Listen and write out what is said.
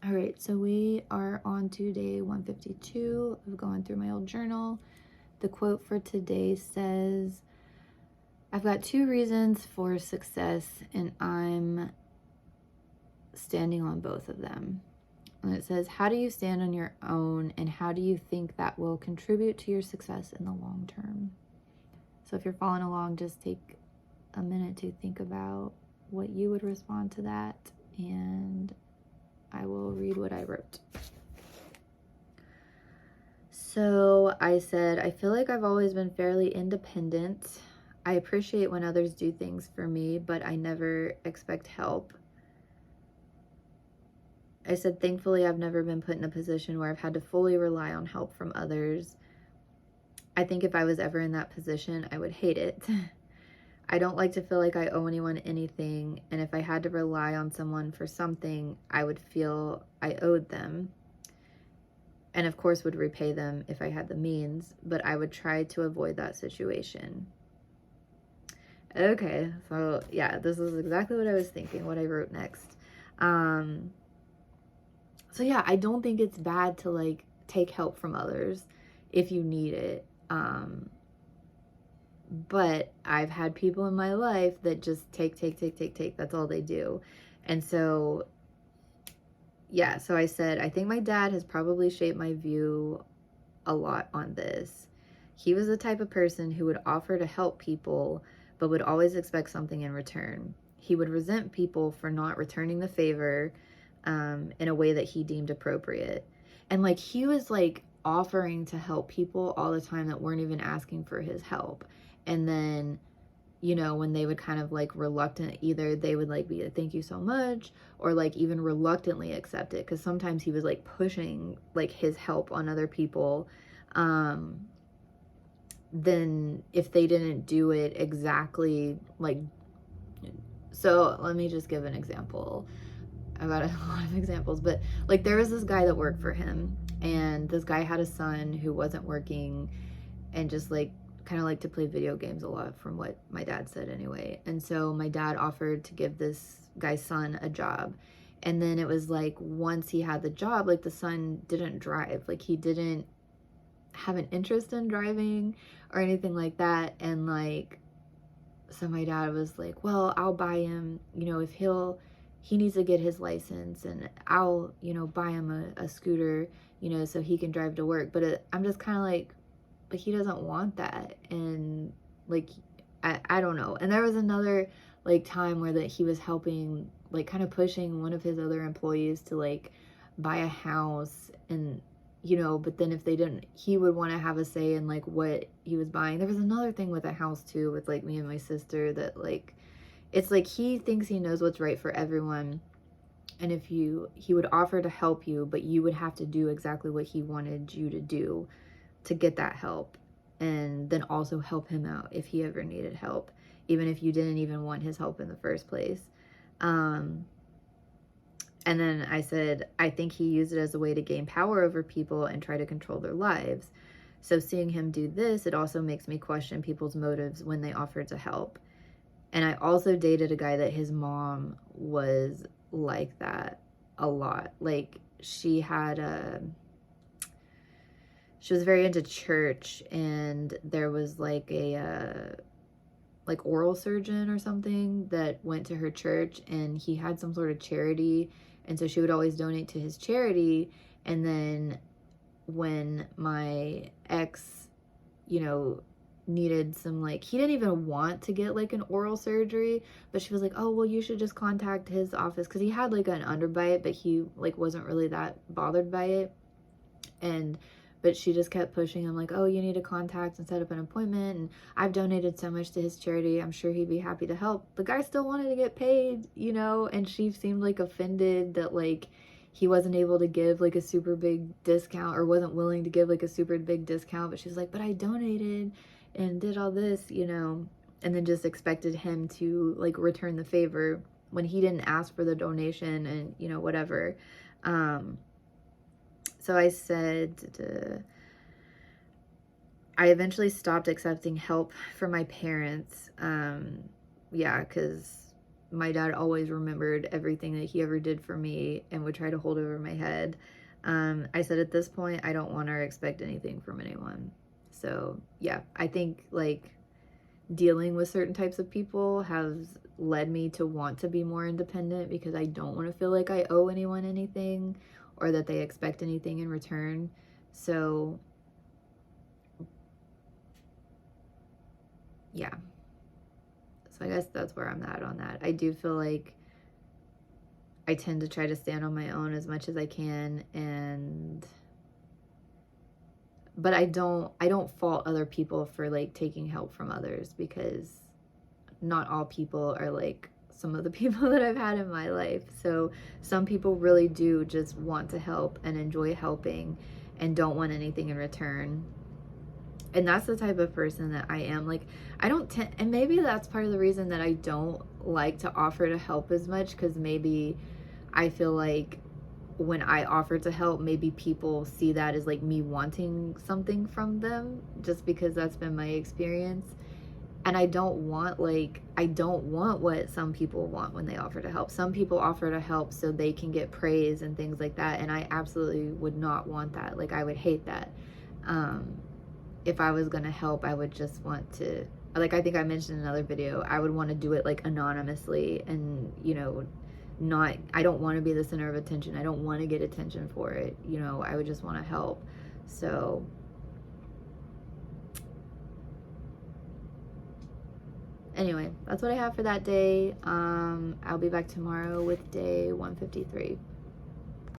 All right, so we are on to day 152 of going through my old journal. The quote for today says, I've got 2 reasons for success and I'm standing on both of them. And it says, how do you stand on your own and how do you think that will contribute to your success in the long term? So if you're following along, just take a minute to think about what you would respond to that, and I will read what I wrote. So I said, I feel like I've always been fairly independent. I appreciate when others do things for me, but I never expect help. I said, thankfully, I've never been put in a position where I've had to fully rely on help from others. I think if I was ever in that position, I would hate it. I don't like to feel like I owe anyone anything, and if I had to rely on someone for something, I would feel I owed them. And of course would repay them if I had the means, but I would try to avoid that situation. Okay, so yeah, this is exactly what I was thinking, what I wrote next. So yeah, I don't think it's bad to like take help from others if you need it. But I've had people in my life that just take. That's all they do. And so, yeah, so I said, I think my dad has probably shaped my view a lot on this. He was the type of person who would offer to help people, but would always expect something in return. He would resent people for not returning the favor in a way that he deemed appropriate. And like, he was like offering to help people all the time that weren't even asking for his help. And then, you know, when they would kind of like reluctant, either they would like be like, thank you so much, or like even reluctantly accept it. Cause sometimes he was like pushing like his help on other people. Then if they didn't do it exactly like, so let me just give an example. I've got a lot of examples, but like there was this guy that worked for him, and this guy had a son who wasn't working and just like kind of like to play video games a lot, from what my dad said anyway. And so my dad offered to give this guy's son a job. And then it was like once he had the job, like the son didn't drive. Like he didn't have an interest in driving or anything like that. And like, so my dad was like, well, I'll buy him, you know, if he needs to get his license, and I'll, you know, buy him a scooter, you know, so he can drive to work. But I'm just kind of like, but he doesn't want that. And like, I don't know. And there was another like time where that he was helping, like kind of pushing one of his other employees to like buy a house, and you know, but then if they didn't, he would want to have a say in like what he was buying. There was another thing with a house too, with like me and my sister, that like, it's like he thinks he knows what's right for everyone. And if he would offer to help you, but you would have to do exactly what he wanted you to do to get that help, and then also help him out if he ever needed help, even if you didn't even want his help in the first place. And then I said, I think he used it as a way to gain power over people and try to control their lives. So seeing him do this, it also makes me question people's motives when they offer to help. And I also dated a guy that his mom was like that a lot. Like she was very into church, and there was like a like oral surgeon or something that went to her church, and he had some sort of charity, and so she would always donate to his charity. And then when my ex, you know, needed some, like, he didn't even want to get like an oral surgery, but she was like, oh well, you should just contact his office, because he had like an underbite, but he like wasn't really that bothered by it. And but she just kept pushing him like, oh, you need to contact and set up an appointment, and I've donated so much to his charity, I'm sure he'd be happy to help. The guy still wanted to get paid, you know. And she seemed like offended that like he wasn't able to give like a super big discount, or wasn't willing to give like a super big discount. But she's like, but I donated and did all this, you know. And then just expected him to like return the favor when he didn't ask for the donation, and you know, whatever. So I said, I eventually stopped accepting help from my parents. Yeah, because my dad always remembered everything that he ever did for me and would try to hold over my head. I said at this point, I don't want or expect anything from anyone. So yeah, I think like dealing with certain types of people has led me to want to be more independent because I don't want to feel like I owe anyone anything or that they expect anything in return. So yeah. So I guess that's where I'm at on that. I do feel like I tend to try to stand on my own as much as I can, and but I don't fault other people for like taking help from others, because not all people are like some of the people that I've had in my life. So some people really do just want to help and enjoy helping and don't want anything in return. And that's the type of person that I am. Like, I don't tend, and maybe that's part of the reason that I don't like to offer to help as much, because maybe I feel like when I offer to help, maybe people see that as like me wanting something from them, just because that's been my experience. And I don't want what some people want when they offer to help. Some people offer to help so they can get praise and things like that, and I absolutely would not want that. Like, I would hate that. If I was gonna help, I would just want to, like, I think I mentioned in another video, I would want to do it like anonymously, and not, I don't want to be the center of attention. I don't want to get attention for it. I would just want to help. So anyway, that's what I have for that day. I'll be back tomorrow with day 153.